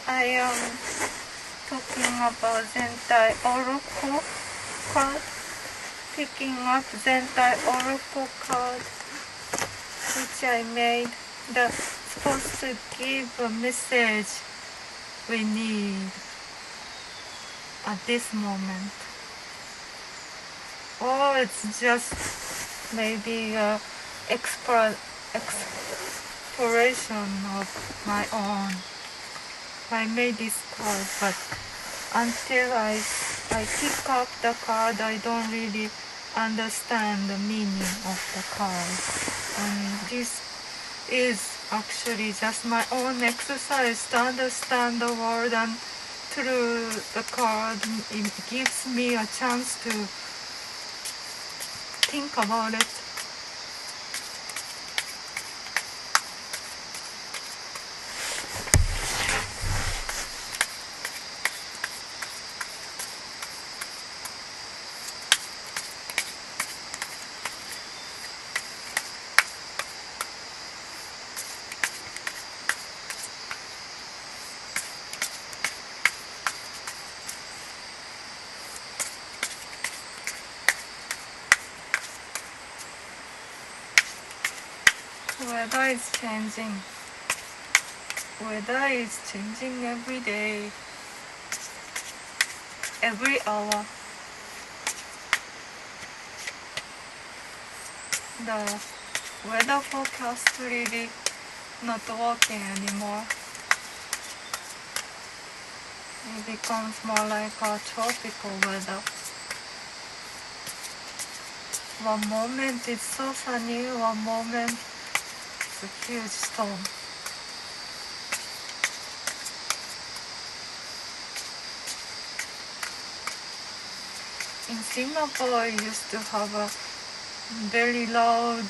I am talking about Zentai Oracle card, picking up Zentai Oracle card, which I made, that's supposed to give a message we need at this moment. Or it's just maybe exploration of my own. I made this card, but until I pick up the card, I don't really understand the meaning of the card. And this is actually just my own exercise to understand the world, and through the card, it gives me a chance to think about it. Weather is changing. Weather is changing every day, every hour. The weather forecast really not working anymore. It becomes more like a tropical weather. One moment it's so sunny, one moment it's a huge storm. In Singapore, I used to have a very loud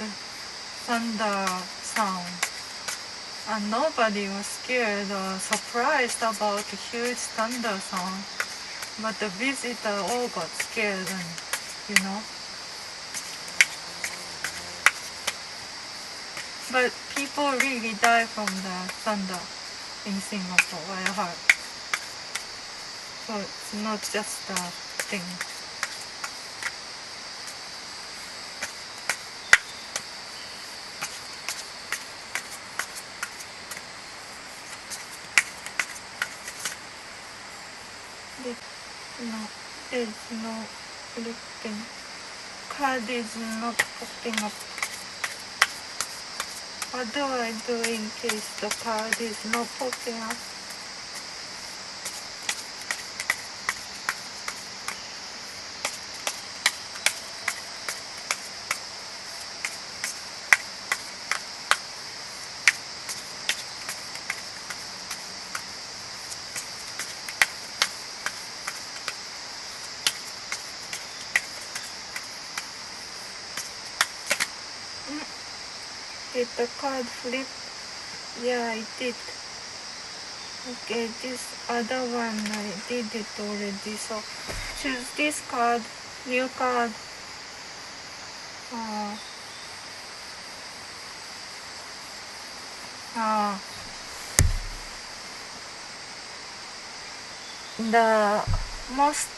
thunder sound, and nobody was scared or surprised about the huge thunder sound, but the visitor all got scared, and but people really die from the thunder in Singapore, I heard. So it's not just a thing. No, there's no lifting. Card is not popping up. What do I do in case the card is not popping up? Did the card flip? Yeah, I did. Okay, this other one I did it already, so choose this card, new card. The most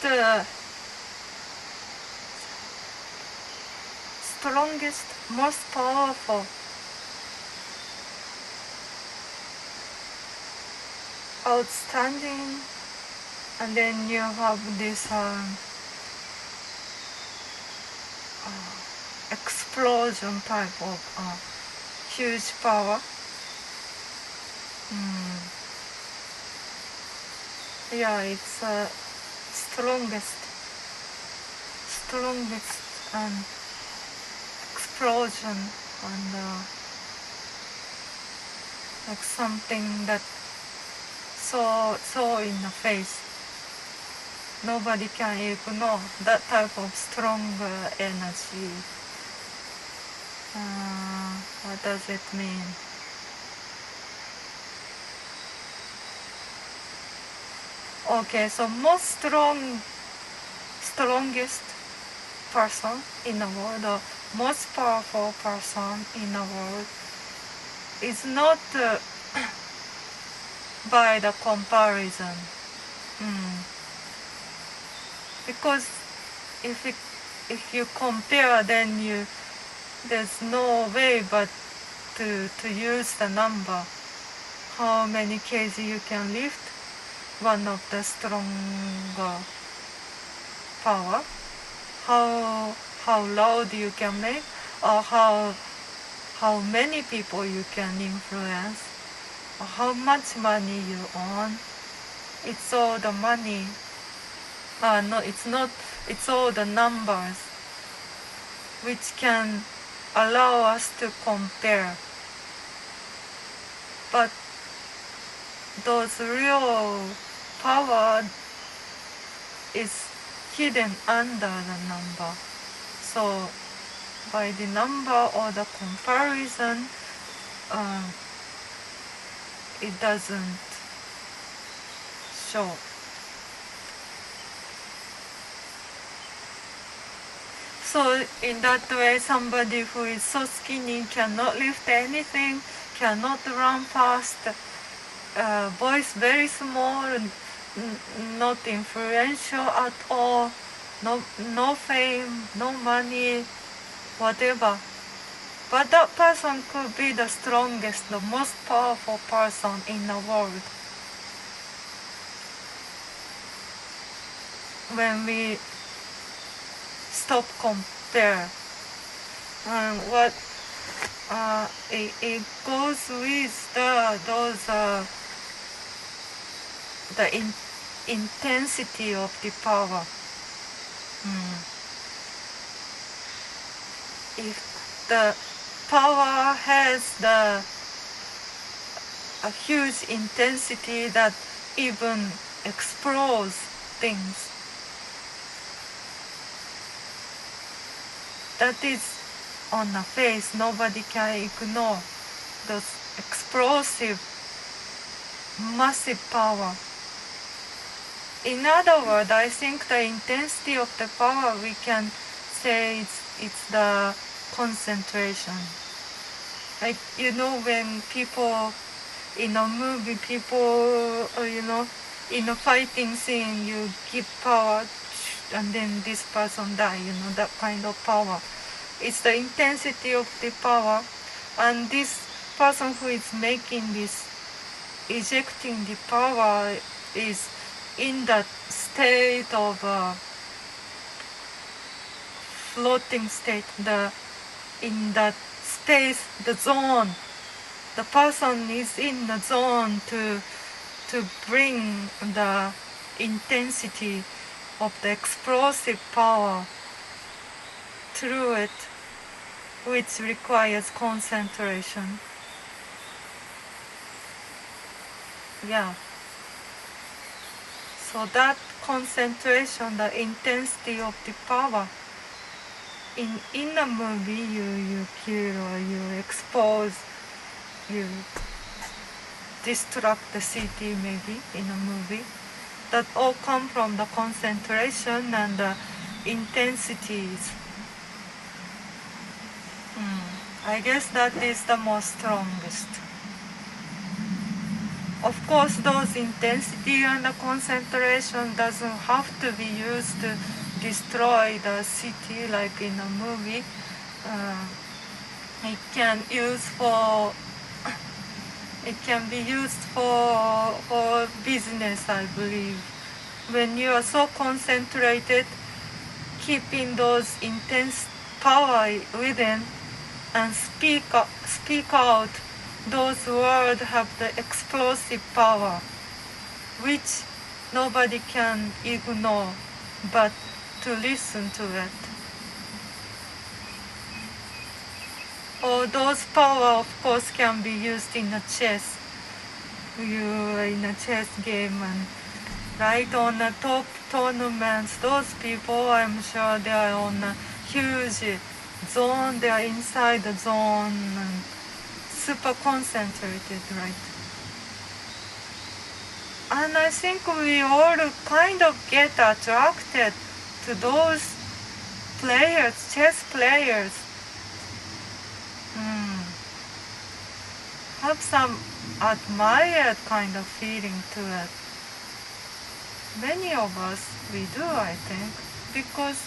strongest, most powerful, outstanding, and then you have this explosion type of huge power. Yeah, it's strongest and explosion, and like something that so in the face. Nobody can ignore that type of strong energy. What does it mean? Okay, so strongest person in the world, or most powerful person in the world, is not by the comparison. Because if you compare, then there's no way but to use the number. How many kg you can lift, one of the stronger power. How loud you can make, or how many people you can influence, or how much money you earn. It's all the money. No, it's not. It's all the numbers which can allow us to compare. But those real power is hidden under the number. So by the number or the comparison, it doesn't show. So in that way, somebody who is so skinny cannot lift anything, cannot run fast, voice very small, not influential at all, no fame, no money, whatever. But that person could be the strongest, the most powerful person in the world. When we stop compare, what it goes with the intensity of the power. If the power has a huge intensity that even explodes things, that is on the face, nobody can ignore those explosive, massive power. In other words, I think the intensity of the power, we can say it's the concentration. Like, when people in a movie, in a fighting scene, you give power and then this person die, that kind of power. It's the intensity of the power, and this person who is making this, ejecting the power, is in that state of floating state, in that space, the zone. The person is in the zone to bring the intensity of the explosive power through it, which requires concentration. Yeah. So that concentration, the intensity of the power, in a movie, you kill or you expose, you destruct the city, maybe in a movie. That all come from the concentration and the intensities. I guess that is the most strongest. Of course, those intensity and the concentration doesn't have to be used to destroy the city like in a movie. It can be used for business, I believe. When you are so concentrated, keeping those intense power within and speak out, those words have the explosive power, which nobody can ignore but to listen to it. Or those power, of course, can be used in a chess. You are in a chess game and right on the top tournaments, those people, I'm sure they are on a huge zone, they are inside the zone and super concentrated, right? And I think we all kind of get attracted to those players, chess players. Have some admired kind of feeling to it. Many of us, we do, I think, because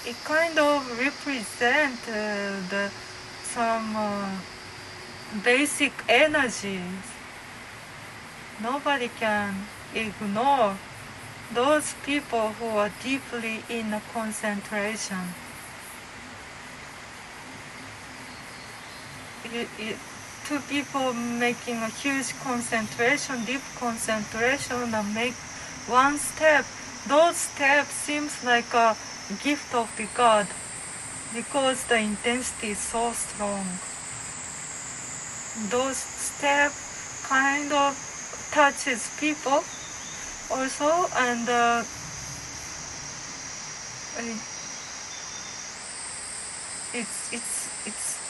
it kind of represents some basic energies. Nobody can ignore those people who are deeply in a concentration. Two people making a huge concentration, deep concentration, and make one step. Those steps seems like a gift of the God because the intensity is so strong. Those steps kind of touches people also, and it's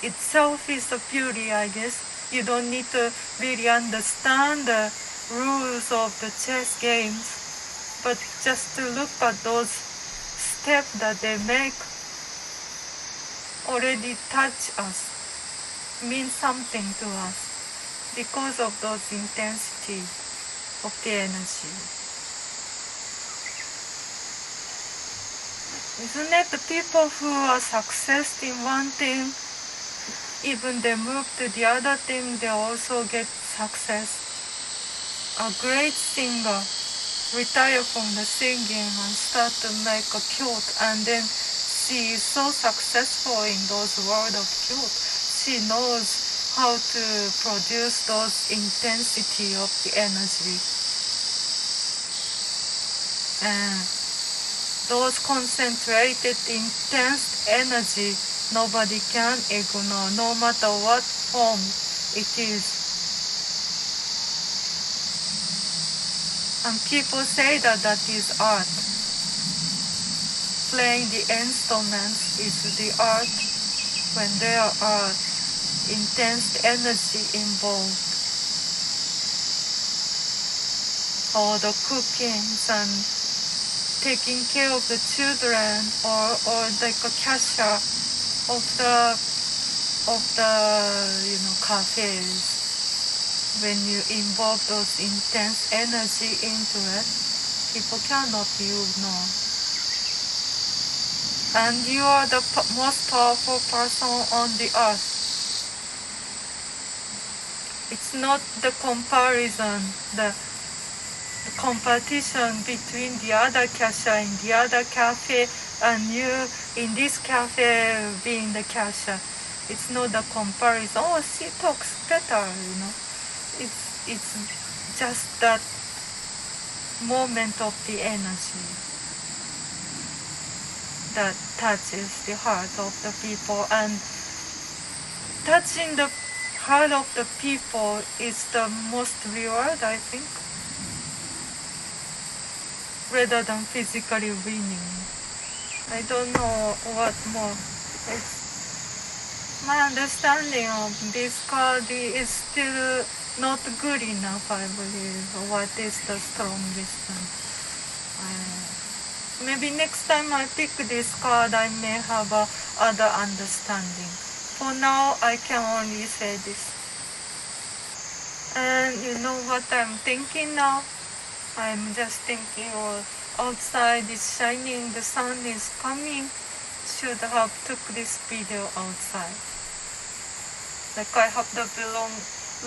itself is the beauty, I guess. You don't need to really understand the rules of the chess games, but just to look at those steps that they make already touch us, mean something to us because of those intensity of the energy. Isn't it the people who are success in one thing, even they move to the other thing, they also get success? A great singer retire from the singing and start to make a kilt, and then she is so successful in those world of kilt. She knows how to produce those intensity of the energy. And those concentrated, intense energy, nobody can ignore, no matter what form it is. And people say that that is art. Playing the instruments is the art when there are intense energy involved. Or the cookings and taking care of the children, or like a cashier of the cafes. When you involve those intense energy into it, people cannot ignore. And you are the most powerful person on the earth. It's not the comparison, the competition between the other cashier in the other cafe and you in this cafe being the cashier. It's not the comparison. Oh, she talks better, It's just that moment of the energy that touches the heart of the people, and touching the heart of the people is the most reward, I think, rather than physically winning. I don't know what more. My understanding of this card is still not good enough, I believe. What is the strongest one? Maybe next time I pick this card, I may have other understanding. For now, I can only say this. And you know what I'm thinking now? I'm just thinking, outside is shining, the sun is coming. Should have took this video outside. Like I have the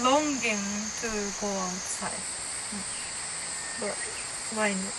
longing to go outside. But why not?